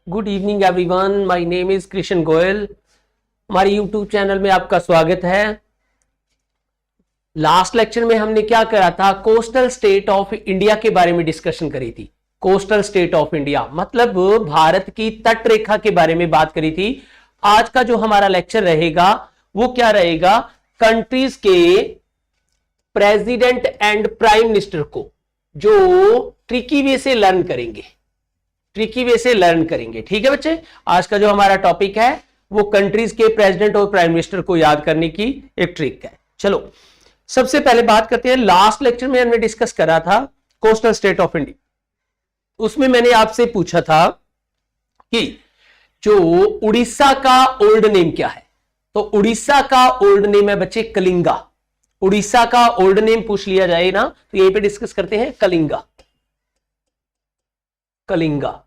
Good evening everyone, my name is Krishna Goyal. हमारे YouTube channel में आपका स्वागत है। लास्ट लेक्चर में हमने क्या करा था, कोस्टल स्टेट ऑफ इंडिया के बारे में डिस्कशन करी थी। कोस्टल स्टेट ऑफ इंडिया मतलब भारत की तट रेखा के बारे में बात करी थी। आज का जो हमारा लेक्चर रहेगा वो क्या रहेगा, कंट्रीज के प्रेसिडेंट एंड प्राइम मिनिस्टर को जो ट्रिकी वे से लर्न करेंगे, ठीक है बच्चे। आज का जो हमारा टॉपिक है वो कंट्रीज के प्रेसिडेंट और प्राइम मिनिस्टर को याद करने की एक ट्रिक है। चलो सबसे पहले बात करते हैं, लास्ट लेक्चर में हमने डिस्कस करा था कोस्टल स्टेट ऑफ इंडिया। उसमें मैंने आपसे पूछा था कि जो उड़ीसा का ओल्ड नेम क्या है, तो उड़ीसा का ओल्ड नेम है बच्चे कलिंगा। उड़ीसा का ओल्ड नेम पूछ लिया जाए ना तो यहीं पे डिस्कस करते हैं, कलिंगा। कलिंगा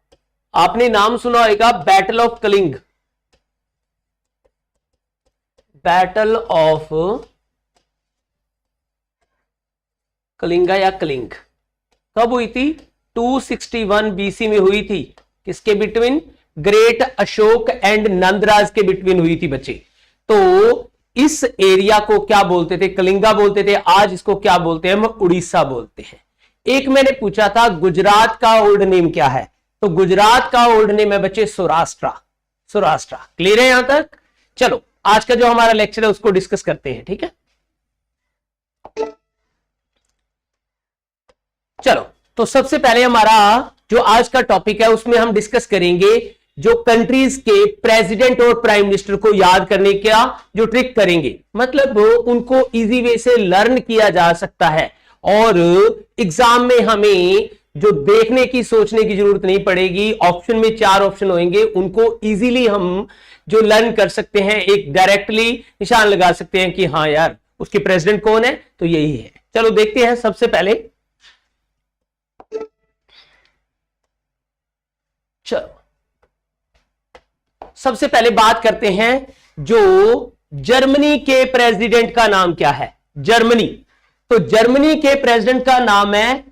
आपने नाम सुना होगा, battle of Kalinga, battle of Kalinga या कलिंग कब हुई थी, 261 बीसी में हुई थी। किसके between, great Ashok and Nandraj के बिटवीन हुई थी बच्चे। तो इस एरिया को क्या बोलते थे, कलिंगा बोलते थे। आज इसको क्या बोलते हैं, हम उड़ीसा बोलते हैं। एक मैंने पूछा था गुजरात का ओल्ड नेम क्या है, तो गुजरात का ओल्ड नेम है बच्चे सौराष्ट्र। सौराष्ट्र क्लियर है यहां तक। चलो आज का जो हमारा लेक्चर है उसको डिस्कस करते हैं, ठीक है। चलो तो सबसे पहले हमारा जो आज का टॉपिक है उसमें हम डिस्कस करेंगे जो कंट्रीज के प्रेसिडेंट और प्राइम मिनिस्टर को याद करने का जो ट्रिक करेंगे, मतलब उनको इजी वे से लर्न किया जा सकता है और एग्जाम में हमें जो देखने की सोचने की जरूरत नहीं पड़ेगी। ऑप्शन में 4 ऑप्शन होंगे, उनको इजीली हम जो लर्न कर सकते हैं, एक डायरेक्टली निशान लगा सकते हैं कि हाँ यार उसके प्रेसिडेंट कौन है, तो यही है। चलो देखते हैं। सबसे पहले चलो सबसे पहले बात करते हैं जो जर्मनी के प्रेसिडेंट का नाम क्या है। जर्मनी, तो जर्मनी के प्रेसिडेंट का नाम है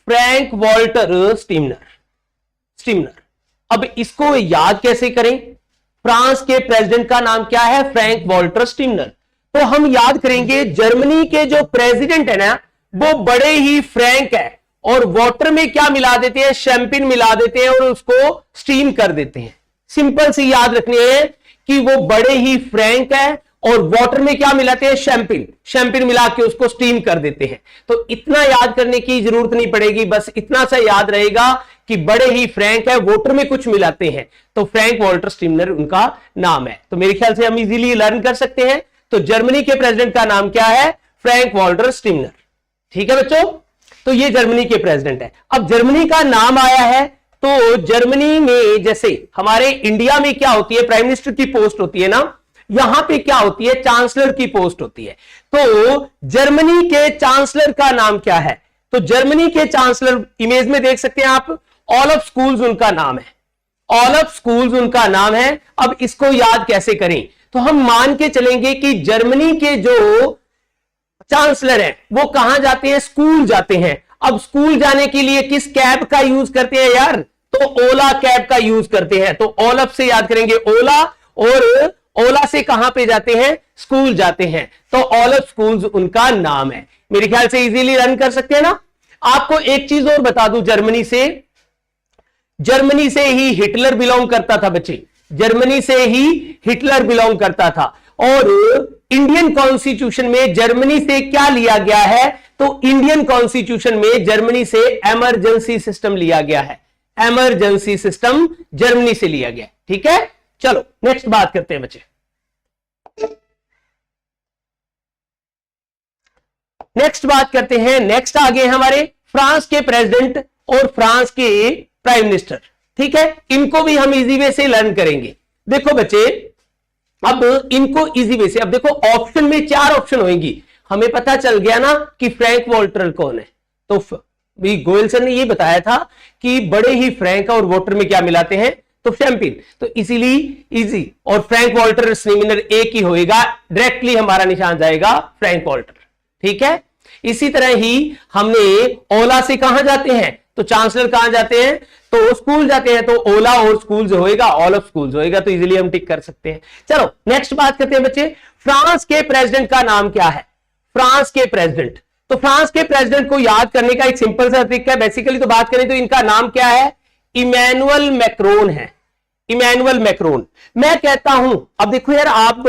फ्रैंक वॉल्टर स्टीमनर। अब इसको याद कैसे करें, फ्रांस के प्रेसिडेंट का नाम क्या है, फ्रैंक वॉल्टर स्टीमनर। तो हम याद करेंगे जर्मनी के जो प्रेसिडेंट है ना वो बड़े ही फ्रैंक है और वाटर में क्या मिला देते हैं, शैंपेन मिला देते हैं और उसको स्टीम कर देते हैं। सिंपल सी याद रखनी है कि वो बड़े ही फ्रैंक है और वाटर में क्या मिलाते हैं, शैंपेन मिला के उसको स्टीम कर देते हैं। तो इतना याद करने की जरूरत नहीं पड़ेगी, बस इतना सा याद रहेगा कि बड़े ही फ्रैंक है, वाटर में कुछ मिलाते हैं, तो फ्रैंक वॉल्टर स्टीमनर उनका नाम है। तो मेरे ख्याल से हम इजीली लर्न कर सकते हैं। तो जर्मनी के प्रेसिडेंट का नाम क्या है, फ्रैंक वॉल्टर स्टीमनर, ठीक है बच्चों। तो ये जर्मनी के प्रेसिडेंट है। अब जर्मनी का नाम आया है तो जर्मनी में जैसे हमारे इंडिया में क्या होती है, प्राइम मिनिस्टर की पोस्ट होती है ना, यहां पे क्या होती है, चांसलर की पोस्ट होती है। तो जर्मनी के चांसलर का नाम क्या है, तो जर्मनी के चांसलर इमेज में देख सकते हैं आप, ओलफ स्कूल्स उनका नाम है। ओलफ स्कूल्स उनका नाम है। अब इसको याद कैसे करें, तो हम मान के चलेंगे कि जर्मनी के जो चांसलर हैं वो कहां जाते हैं, स्कूल जाते हैं। अब स्कूल जाने के लिए किस कैब का यूज करते हैं यार, तो ओला कैब का यूज करते हैं। तो ओलफ से याद करेंगे ओला, और ओला से कहां पे जाते हैं, स्कूल जाते हैं। तो ओलफ स्कूल्स उनका नाम है। मेरे ख्याल से इजीली रन कर सकते हैं ना। आपको एक चीज और बता दूं, जर्मनी से ही हिटलर बिलोंग करता था बच्चे, जर्मनी से ही हिटलर बिलोंग करता था। और इंडियन कॉन्स्टिट्यूशन में जर्मनी से क्या लिया गया है, तो इंडियन कॉन्स्टिट्यूशन में जर्मनी से इमरजेंसी सिस्टम लिया गया है। इमरजेंसी सिस्टम जर्मनी से लिया गया, ठीक है। चलो नेक्स्ट बात करते हैं बच्चे। नेक्स्ट बात करते हैं, नेक्स्ट आगे हमारे फ्रांस के प्रेसिडेंट और फ्रांस के प्राइम मिनिस्टर, ठीक है। इनको भी हम इजी वे से लर्न करेंगे। देखो बच्चे, अब इनको इजी वे से, अब देखो ऑप्शन में 4 ऑप्शन होंगी। हमें पता चल गया ना कि फ्रैंक वॉल्टर कौन है, तो गोयल सर ने ये बताया था कि बड़े ही फ्रैंक और वाटर में क्या मिलाते हैं, तो शैंपेन। तो इसीलिए इजी, और फ्रैंक वॉल्टर स्टीमनर एक ही होएगा, डायरेक्टली हमारा निशान जाएगा फ्रैंक वॉल्टर, ठीक है। इसी तरह ही हमने ओला से कहां जाते हैं, तो चांसलर कहां जाते हैं, तो स्कूल जाते हैं, तो ओला और स्कूल्स होएगा, ऑल ऑफ स्कूल्स होएगा, तो इजीली हम टिक कर सकते हैं। चलो नेक्स्ट बात करते हैं बच्चे, फ्रांस के प्रेसिडेंट का नाम क्या है, फ्रांस के प्रेसिडेंट। तो फ्रांस के प्रेसिडेंट को याद करने का एक सिंपल सा ट्रिक है, बेसिकली तो बात करें तो इनका नाम क्या है, इमैनुअल मैक्रोन है, इमैनुअल मैक्रोन। मैं कहता हूं, अब देखो यार, आप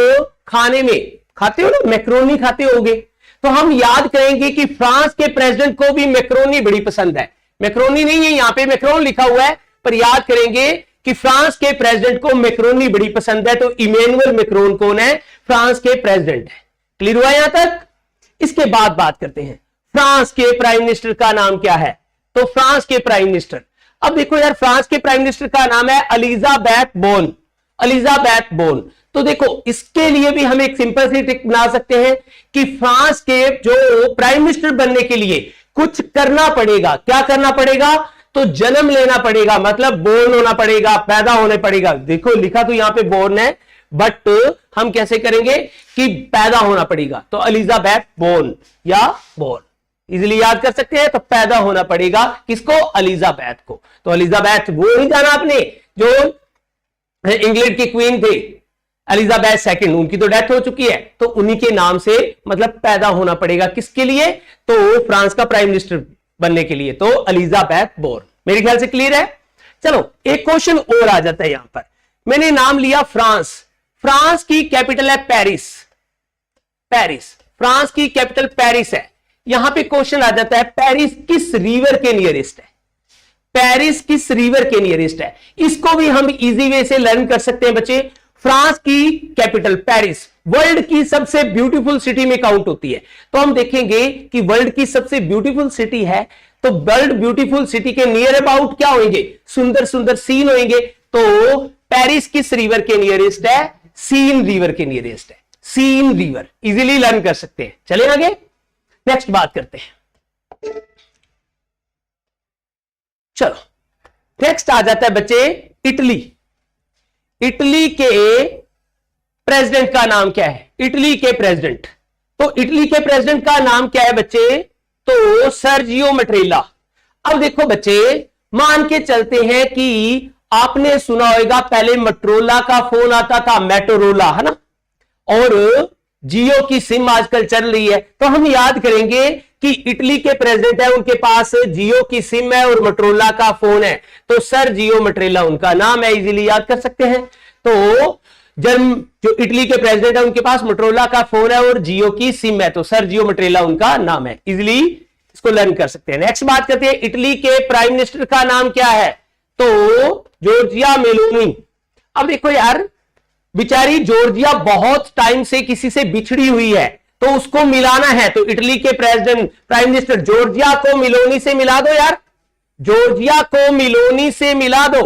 खाने में खाते हो ना, मैक्रोनी खाते होगे, तो हम याद करेंगे कि फ्रांस के प्रेसिडेंट को भी मैक्रोनी बड़ी पसंद है। मैक्रोनी नहीं है, यहां पे मैक्रोन लिखा हुआ है, पर याद करेंगे कि फ्रांस के प्रेसिडेंट को मैक्रोनी बड़ी पसंद है, तो इमैनुअल मैक्रोन कौन है, फ्रांस के प्रेसिडेंट है। क्लियर हुआ यहां तक। इसके बाद बात करते हैं, फ्रांस के प्राइम मिनिस्टर का नाम क्या है, तो फ्रांस के प्राइम मिनिस्टर, अब देखो यार, फ्रांस के प्राइम मिनिस्टर का नाम है एलिजाबेथ बोन, एलिजाबेथ बोन। तो देखो इसके लिए भी हम एक सिंपल सी ट्रिक बना सकते हैं कि फ्रांस के जो प्राइम मिनिस्टर बनने के लिए कुछ करना पड़ेगा, क्या करना पड़ेगा, तो जन्म लेना पड़ेगा, मतलब बोर्न होना पड़ेगा, पैदा होने पड़ेगा। देखो लिखा तो यहां पे बोर्न है, बट हम कैसे करेंगे कि पैदा होना पड़ेगा, तो एलिजाबेथ बोर्न या बोर्न इजीली याद कर सकते हैं। तो पैदा होना पड़ेगा किसको, एलिजाबेथ को। तो एलिजाबेथ वो नहीं जाना आपने जो इंग्लैंड की क्वीन थे, एलिजाबेथ सेकंड, उनकी तो डेथ हो चुकी है, तो उन्हीं के नाम से मतलब पैदा होना पड़ेगा किसके लिए, तो फ्रांस का प्राइम मिनिस्टर बनने के लिए, तो एलिजाबेथ बोर्न। मेरे ख्याल से क्लियर है। चलो एक क्वेश्चन और आ जाता है यहां पर, मैंने नाम लिया फ्रांस, फ्रांस की कैपिटल है पेरिस, पेरिस, फ्रांस की कैपिटल पेरिस है। यहां पे क्वेश्चन आ जाता है, पेरिस किस रिवर के नियरेस्ट है, पेरिस किस रिवर के नियरेस्ट है। इसको भी हम इजी वे से लर्न कर सकते हैं बच्चे। फ्रांस की कैपिटल पेरिस वर्ल्ड की सबसे ब्यूटीफुल सिटी में काउंट होती है, तो हम देखेंगे कि वर्ल्ड की सबसे ब्यूटीफुल सिटी है, तो वर्ल्ड ब्यूटीफुल सिटी के नियर अबाउट क्या होंगे, सुंदर सुंदर सीन होंगे। तो पेरिस किस रिवर के नियरेस्ट है, सीन रिवर के नियरेस्ट है, सीन रिवर, इजीली लर्न कर सकते हैं। चले आगे, नेक्स्ट बात करते हैं। चलो नेक्स्ट आ जाता है बच्चे इटली, इटली के प्रेसिडेंट का नाम क्या है, इटली के प्रेसिडेंट, तो इटली के प्रेसिडेंट का नाम क्या है बच्चे, तो सर्जियो मैट्रेला। अब देखो बच्चे, मान के चलते हैं कि आपने सुना होगा पहले मोटरोला का फोन आता था, मेटोरोला है ना, और जियो की सिम आजकल चल रही है, तो हम याद करेंगे कि इटली के प्रेसिडेंट है, उनके पास जियो की सिम है और मोटरोला का फोन है, तो सर जियो मैट्रेला उनका नाम है, इजीली याद कर सकते हैं। तो जो इटली के प्रेसिडेंट है उनके पास मोटरोला का फोन है और जियो की सिम है, तो सर जियो मैट्रेला उनका नाम है, इजीली इसको लर्न कर सकते हैं। नेक्स्ट बात करते हैं, इटली के प्राइम मिनिस्टर का नाम क्या है, तो जॉर्जिया मेलोनी। अब देखो यार, बेचारी जॉर्जिया बहुत टाइम से किसी से बिछड़ी हुई है, तो उसको मिलाना है, तो इटली के प्रेसिडेंट प्राइम मिनिस्टर जॉर्जिया को मिलोनी से मिला दो यार, जॉर्जिया को मिलोनी से मिला दो,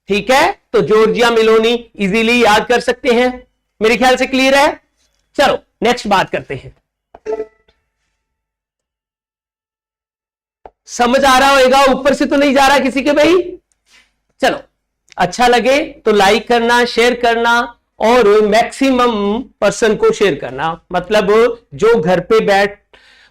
ठीक है, तो जॉर्जिया मेलोनी इजीली याद कर सकते हैं। मेरे ख्याल से क्लियर है। चलो नेक्स्ट बात करते हैं, समझ आ रहा होगा, ऊपर से तो नहीं जा रहा किसी के भाई। चलो अच्छा लगे तो लाइक करना, शेयर करना और मैक्सिमम पर्सन को शेयर करना, मतलब जो घर पे बैठ,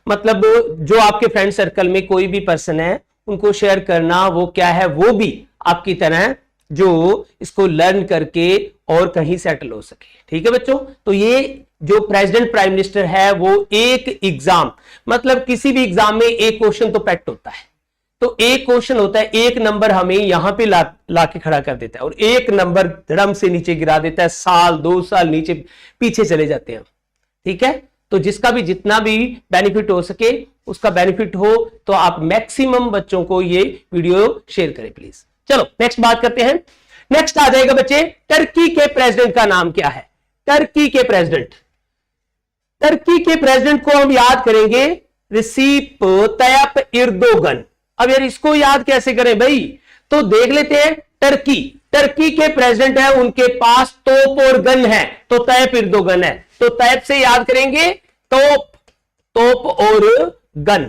मतलब जो आपके फ्रेंड सर्कल में कोई भी पर्सन है उनको शेयर करना, वो क्या है, वो भी आपकी तरह जो इसको लर्न करके और कहीं सेटल हो सके। ठीक है बच्चों, तो ये जो प्रेसिडेंट प्राइम मिनिस्टर है वो एक एग्जाम, मतलब किसी भी एग्जाम में एक क्वेश्चन तो पेट होता है, तो एक क्वेश्चन होता है, एक नंबर हमें यहां पे ला के खड़ा कर देता है और एक नंबर धड़म से नीचे गिरा देता है, साल 2 साल नीचे पीछे चले जाते हैं। ठीक है, तो जिसका भी जितना भी बेनिफिट हो सके उसका बेनिफिट हो, तो आप मैक्सिमम बच्चों को ये वीडियो शेयर करें प्लीज। चलो नेक्स्ट बात करते हैं। नेक्स्ट आ जाएगा बच्चे, टर्की के प्रेसिडेंट का नाम क्या है, टर्की के प्रेसिडेंट, टर्की के प्रेसिडेंट को हम याद करेंगे रिसीप तैयप एर्दोगन। अब यार इसको याद कैसे करें भाई, तो देख लेते हैं, टर्की, टर्की के प्रेसिडेंट है, उनके पास तोप और गन है, तो तैयप एर्दोगन है, तो तैयप से याद करेंगे तोप, तोप और गन,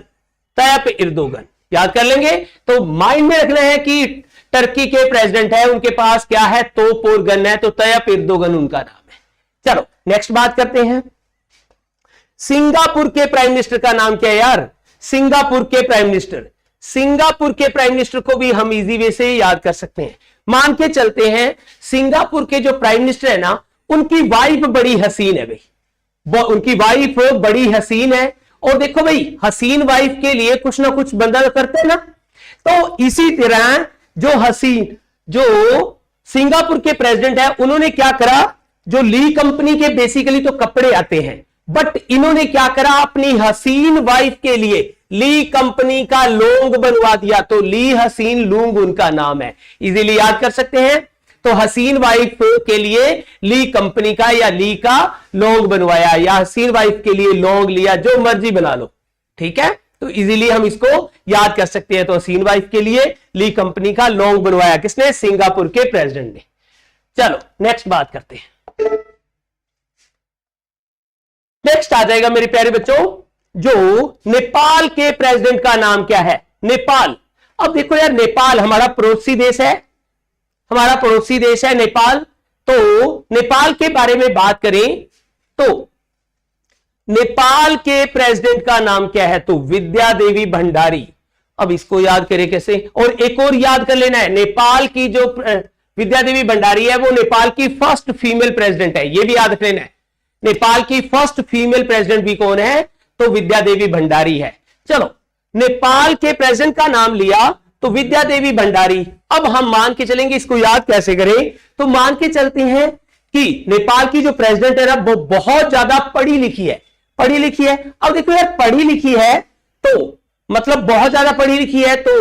तैयप एर्दोगन याद कर लेंगे। तो माइंड में रखना है कि टर्की के प्रेसिडेंट है, उनके पास क्या है, तोप और गन है, तो तैयप एर्दोगन उनका नाम है। चलो नेक्स्ट बात करते हैं, सिंगापुर के प्राइम मिनिस्टर का नाम क्या है यार, सिंगापुर के प्राइम मिनिस्टर, सिंगापुर के प्राइम मिनिस्टर को भी हम इजी वे से याद कर सकते हैं। मान के चलते हैं सिंगापुर के जो प्राइम मिनिस्टर है ना, उनकी वाइफ बड़ी हसीन है भाई, उनकी वाइफ बड़ी हसीन है। और देखो भाई, हसीन वाइफ के लिए कुछ ना कुछ बंदा करते हैं ना, तो इसी तरह जो सिंगापुर के प्रेसिडेंट है, उन्होंने क्या करा, जो ली कंपनी के बेसिकली तो कपड़े आते हैं, बट इन्होंने क्या करा, अपनी हसीन वाइफ के लिए ली कंपनी का लोंग बनवा दिया। तो ली हसीन लूंग उनका नाम है, इजीली याद कर सकते हैं। तो हसीन वाइफ के लिए ली कंपनी का या ली का लोंग बनवाया, या हसीन वाइफ के लिए लोंग लिया, जो मर्जी बना लो, ठीक है। तो इजीली हम इसको याद कर सकते हैं। तो हसीन वाइफ के लिए ली कंपनी का लोंग बनवाया किसने, सिंगापुर के प्रेसिडेंट ने। चलो नेक्स्ट बात करते हैं। नेक्स्ट आ जाएगा मेरे प्यारे बच्चों, जो नेपाल के प्रेसिडेंट का नाम क्या है, नेपाल। अब देखो यार, नेपाल हमारा पड़ोसी देश है, हमारा पड़ोसी देश है नेपाल। तो नेपाल के बारे में बात करें तो नेपाल के प्रेसिडेंट का नाम क्या है, तो विद्या देवी भंडारी। अब इसको याद करें कैसे, और एक और याद कर लेना है, नेपाल की जो विद्या देवी भंडारी है वो नेपाल की फर्स्ट फीमेल प्रेसिडेंट है, ये भी याद रख लेना है। नेपाल की फर्स्ट फीमेल प्रेसिडेंट भी कौन है, तो विद्या देवी भंडारी है। चलो, नेपाल के प्रेसिडेंट का नाम लिया तो विद्या देवी भंडारी। अब हम मान के चलेंगे, इसको याद कैसे करें, तो मान के चलते हैं कि नेपाल की जो प्रेसिडेंट है ना, वो बहुत ज्यादा पढ़ी लिखी है, पढ़ी लिखी है। अब देखो यार, पढ़ी लिखी है तो मतलब बहुत ज्यादा पढ़ी लिखी है तो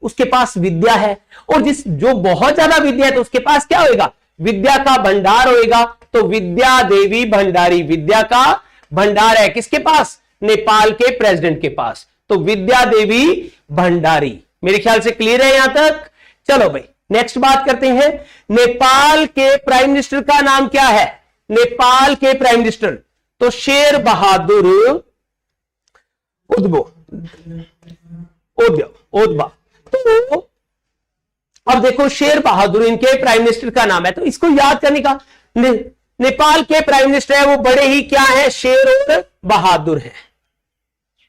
उसके पास विद्या है, और जो बहुत ज्यादा विद्या है तो उसके पास क्या होएगा, विद्या का भंडार होएगा। तो विद्या देवी भंडारी, विद्या का भंडार है किसके पास, नेपाल के प्रेसिडेंट के पास। तो विद्या देवी भंडारी, मेरे ख्याल से क्लियर है यहां तक। चलो भाई नेक्स्ट बात करते हैं, नेपाल के प्राइम मिनिस्टर का नाम क्या है, नेपाल के प्राइम मिनिस्टर तो शेर बहादुर ओदबा। तो अब देखो, शेर बहादुर इनके प्राइम मिनिस्टर का नाम है, तो इसको याद करने का, नेपाल के प्राइम मिनिस्टर है वो बड़े ही क्या है, शेर और बहादुर है।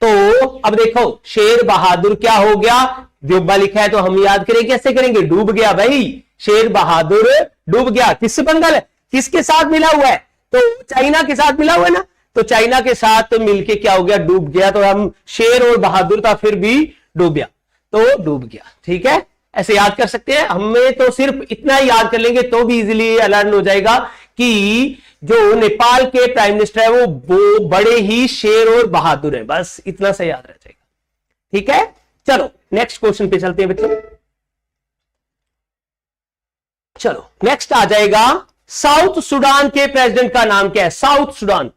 तो अब देखो, शेर बहादुर क्या हो गया, द्योबा लिखा है तो हम याद करें, कैसे करेंगे, डूब गया भाई, शेर बहादुर डूब गया। किस बंगाल है, किसके साथ मिला हुआ है, तो चाइना के साथ मिला हुआ है ना, तो चाइना के साथ मिलके क्या हो गया, डूब गया। तो हम शेर और बहादुर था, फिर भी डूब गया, तो डूब गया, ठीक है। ऐसे याद कर सकते हैं, हमें तो सिर्फ इतना ही याद कर लेंगे तो भी इजीली अलर्न हो जाएगा कि जो नेपाल के प्राइम मिनिस्टर है वो बड़े ही शेर और बहादुर है, बस इतना से याद रह जाएगा, ठीक है। चलो नेक्स्ट क्वेश्चन पे चलते हैं बच्चों। चलो नेक्स्ट आ जाएगा, साउथ सुडान के प्रेसिडेंट का नाम क्या है, साउथ सुडान।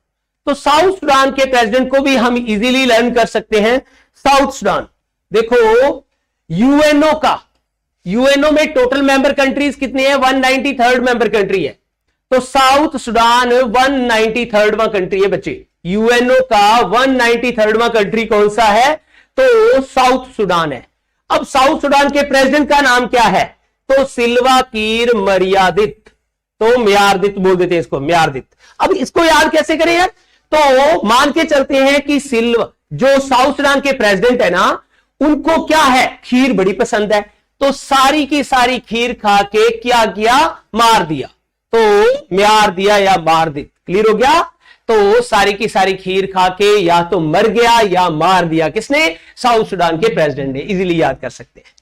तो साउथ सुडान के प्रेसिडेंट को भी हम इजीली लर्न कर सकते हैं। साउथ सुडान देखो, यूएनओ में टोटल मेंबर कंट्रीज कितने हैं, 193rd मेंबर कंट्री है। तो साउथ सुडान 193rd कंट्री है बच्चे। यूएनओ का 193rd कंट्री कौन सा है, तो साउथ सुडान है। अब साउथ सुडान के प्रेसिडेंट का नाम क्या है, तो सिल्वा कीर मर्यादित, तो म्यारदित बोल देते हैं इसको, म्यारदित। अब इसको याद कैसे करें यार, तो मान के चलते हैं कि सिल्वा जो साउथ सुडान के प्रेसिडेंट है ना, उनको क्या है, खीर बड़ी पसंद है। तो सारी की सारी खीर खा के क्या किया, मार दिया। तो म्यार दिया या मार दी, क्लियर हो गया। तो सारी की सारी खीर खा के या तो मर गया या मार दिया, किसने, साउथ सुडान के प्रेसिडेंट ने। इजीली याद कर सकते हैं,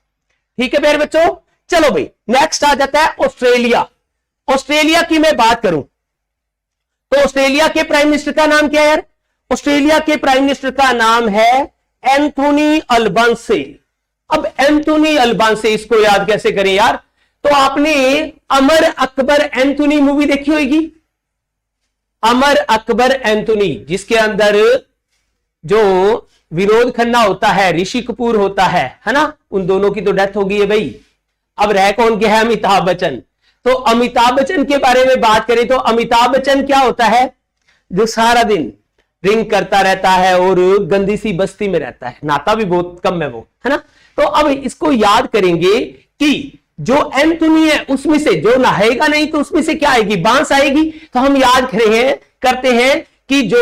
ठीक है मेरे बच्चों। चलो भाई नेक्स्ट आ जाता है ऑस्ट्रेलिया। ऑस्ट्रेलिया की मैं बात करूं तो ऑस्ट्रेलिया के प्राइम मिनिस्टर का नाम क्या है यार, ऑस्ट्रेलिया के प्राइम मिनिस्टर का नाम है एंथोनी अल्बांसे। अब एंथोनी अल्बांसे, इसको याद कैसे करें यार, तो आपने अमर अकबर एंथोनी मूवी देखी होगी, अमर अकबर एंथोनी, जिसके अंदर जो विनोद खन्ना होता है, ऋषि कपूर होता है ना, उन दोनों की तो डेथ हो गई है भाई। अब रह कौन गया है, अमिताभ बच्चन। तो अमिताभ बच्चन के बारे में बात करें तो अमिताभ बच्चन क्या होता है, जो सारा दिन ड्रिंक करता रहता है और गंदी सी बस्ती में रहता है, नहाता भी बहुत कम है वो, है ना। तो अब इसको याद करेंगे कि जो एंथोनी है उसमें से जो नहाएगा नहीं तो उसमें से क्या आएगी, बांस आएगी। तो हम याद करते हैं कि जो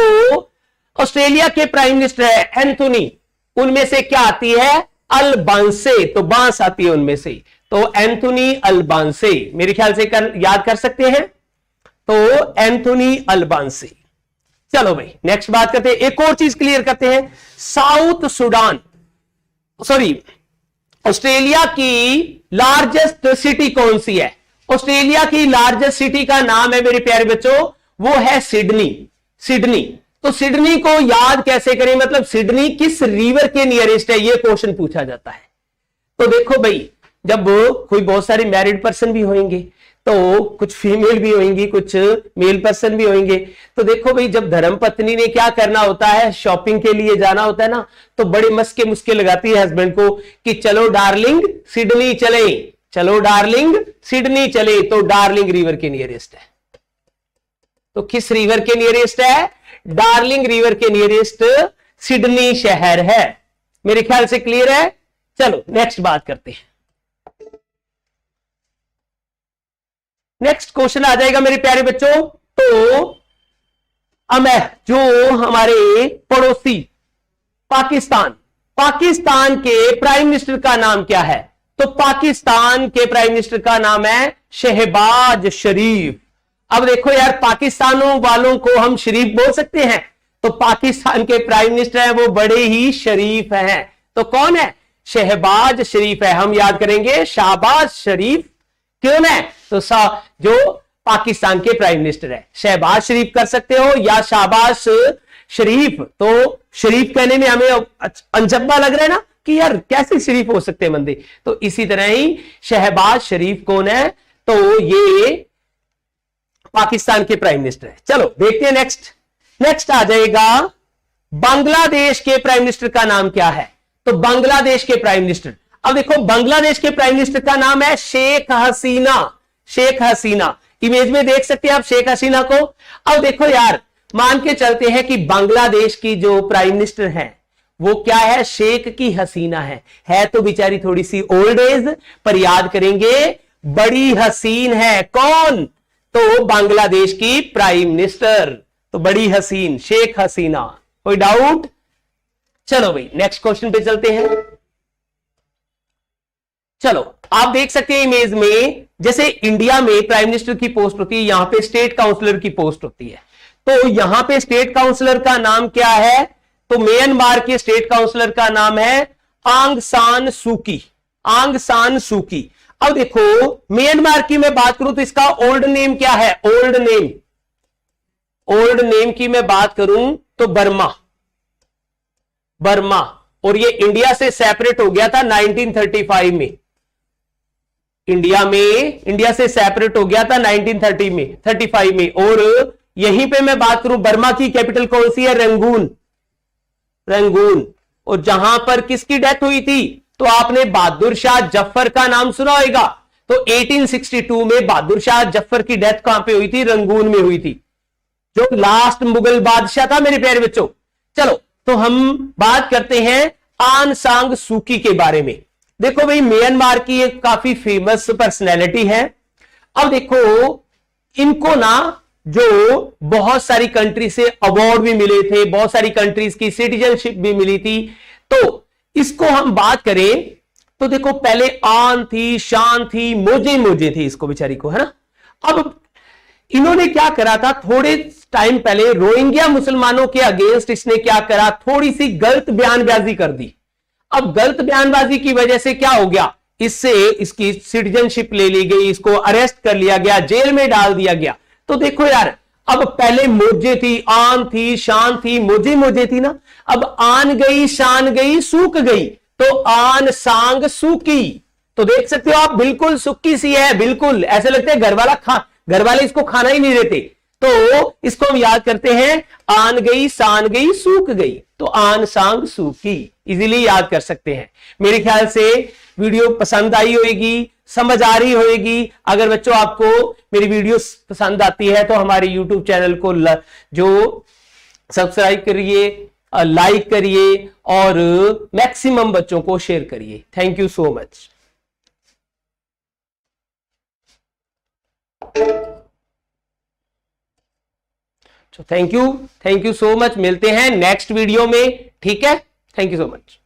ऑस्ट्रेलिया के प्राइम मिनिस्टर है एंथोनी, उनमें से क्या आती है, अल्बांसे, तो बांस आती है उनमें से, तो एंथोनी अल्बांसे मेरे ख्याल से याद कर सकते हैं, तो एंथोनी अल्बांसे। चलो भाई नेक्स्ट बात करते हैं, एक और चीज क्लियर करते हैं। साउथ सुडान सॉरी ऑस्ट्रेलिया की लार्जेस्ट सिटी कौन सी है? ऑस्ट्रेलिया की लार्जेस्ट सिटी का नाम है मेरे प्यारे बच्चों, वो है सिडनी। सिडनी, तो सिडनी को याद कैसे करें, मतलब सिडनी किस रिवर के नियरेस्ट है, ये क्वेश्चन पूछा जाता है। तो देखो भाई, जब कोई बहुत सारे मैरिड पर्सन भी होंगे, तो कुछ फीमेल भी होंगी, कुछ मेल पर्सन भी होंगे, तो देखो भाई जब धर्मपत्नी ने क्या करना होता है, शॉपिंग के लिए जाना होता है ना, तो बड़े मस्के मुस्के लगाती है हस्बैंड को कि चलो डार्लिंग सिडनी चले, चलो डार्लिंग सिडनी चले, तो डार्लिंग रिवर के नियरेस्ट है। तो किस रिवर के नियरेस्ट है? डार्लिंग रिवर के नियरेस्ट सिडनी शहर है। मेरे ख्याल से क्लियर है। चलो नेक्स्ट बात करते हैं। नेक्स्ट क्वेश्चन आ जाएगा मेरे प्यारे बच्चों, तो जो हमारे पड़ोसी पाकिस्तान, पाकिस्तान के प्राइम मिनिस्टर का नाम क्या है? तो पाकिस्तान के प्राइम मिनिस्टर का नाम है शहबाज शरीफ। अब देखो यार, पाकिस्तानों वालों को हम शरीफ बोल सकते हैं, तो पाकिस्तान के प्राइम मिनिस्टर हैं वो बड़े ही शरीफ हैं। तो कौन है? शहबाज शरीफ है। हम याद करेंगे शहबाज शरीफ क्यों है, तो जो पाकिस्तान के प्राइम मिनिस्टर है। शहबाज शरीफ कर सकते हो या शाबाश शरीफ, तो शरीफ कहने में हमें अनजब्बा लग रहा है ना कि यार कैसे शरीफ हो सकते हैं बंदे, तो इसी तरह ही शहबाज शरीफ कौन है? तो ये पाकिस्तान के प्राइम मिनिस्टर है। चलो देखते हैं नेक्स्ट। नेक्स्ट आ जाएगा बांग्लादेश के प्राइम मिनिस्टर का नाम क्या है? तो बांग्लादेश के प्राइम मिनिस्टर, अब देखो बांग्लादेश के प्राइम मिनिस्टर का नाम है शेख हसीना। शेख हसीना, इमेज में देख सकते हैं आप शेख हसीना को। अब देखो यार, मान के चलते हैं कि बांग्लादेश की जो प्राइम मिनिस्टर है वो क्या है? शेख की हसीना है तो बेचारी थोड़ी सी ओल्ड एज, पर याद करेंगे बड़ी हसीन है। कौन? तो बांग्लादेश की प्राइम मिनिस्टर, तो बड़ी हसीन शेख हसीना। कोई डाउट? चलो भाई नेक्स्ट क्वेश्चन पे चलते हैं। चलो आप देख सकते हैं इमेज में, जैसे इंडिया में प्राइम मिनिस्टर की पोस्ट होती है, यहां पे स्टेट काउंसलर की पोस्ट होती है। तो यहां पे स्टेट काउंसलर का नाम क्या है? तो म्यांमार के स्टेट काउंसलर का नाम है आंग सान सूकी। आंग सान सूकी। अब देखो म्यांमार की मैं बात करूं तो इसका ओल्ड नेम क्या है? ओल्ड नेम, ओल्ड नेम की मैं बात करूं तो बर्मा। बर्मा, और ये इंडिया से सेपरेट हो गया था 1935 में। इंडिया से सेपरेट हो गया था 1935 में। और यहीं पे मैं बात करूं, बर्मा की कैपिटल कौन सी है? रंगून। रंगून। और जहां पर किसकी डेथ हुई थी? तो आपने बहादुर शाह जफर का नाम सुना होगा। तो 1862 में बहादुर शाह जफर की डेथ कहां पे हुई थी? रंगून में हुई थी, जो लास्ट मुगल बादशाह था मेरे प्यारे बच्चों। चलो तो हम बात करते हैं आन सांग सूकी के बारे में। देखो भाई म्यांमार की एक काफी फेमस पर्सनैलिटी है। अब देखो इनको ना जो बहुत सारी कंट्री से अवार्ड भी मिले थे, बहुत सारी कंट्रीज की सिटीजनशिप भी मिली थी। तो इसको हम बात करें तो देखो पहले आन थी, शान थी, मोजे मोजे थी इसको बेचारी को, है ना। अब इन्होंने क्या करा था, थोड़े टाइम पहले रोहिंग्या मुसलमानों के अगेंस्ट इसने क्या करा, थोड़ी सी गलत बयानबाजी कर दी। अब गलत बयानबाजी की वजह से क्या हो गया, इससे इसकी सिटीजनशिप ले ली गई, इसको अरेस्ट कर लिया गया, जेल में डाल दिया गया। तो देखो यार, अब पहले मोजे थी, आन थी, शान थी, मोजे मोजे थी ना, अब आन गई, शान गई, सूख गई, तो आन सांग सूकी। तो देख सकते हो आप, बिल्कुल सुक्की सी है, बिल्कुल ऐसे लगता है घर वाले इसको खाना ही नहीं देते। तो इसको हम याद करते हैं, आन गई, शान गई, सूख गई, तो आन सांग सूकी, इजीली याद कर सकते हैं। मेरे ख्याल से वीडियो पसंद आई होगी, समझ आ रही होगी। अगर बच्चों आपको मेरी वीडियो पसंद आती है तो हमारे YouTube चैनल को जो सब्सक्राइब करिए, लाइक करिए और मैक्सिमम बच्चों को शेयर करिए। Thank you so much. Thank you so much. मिलते हैं नेक्स्ट वीडियो में, ठीक है। Thank you so much.